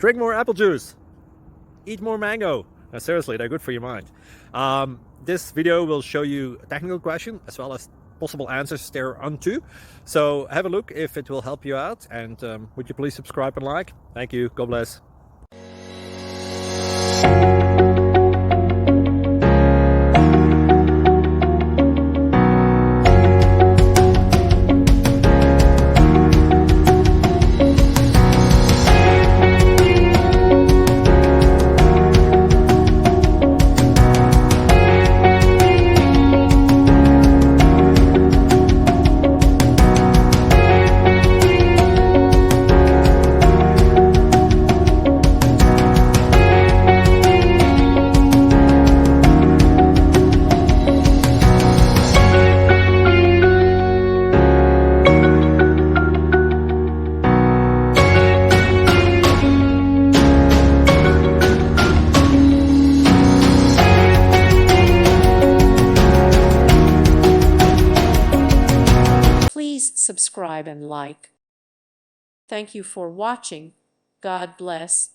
Drink more apple juice. Eat more mango. Seriously, they're good for your mind. This video will show you a technical question as well as possible answers thereunto. So have a look if it will help you out, and would you please subscribe and like? Thank you. God bless. Please subscribe and like. Thank you for watching. God bless.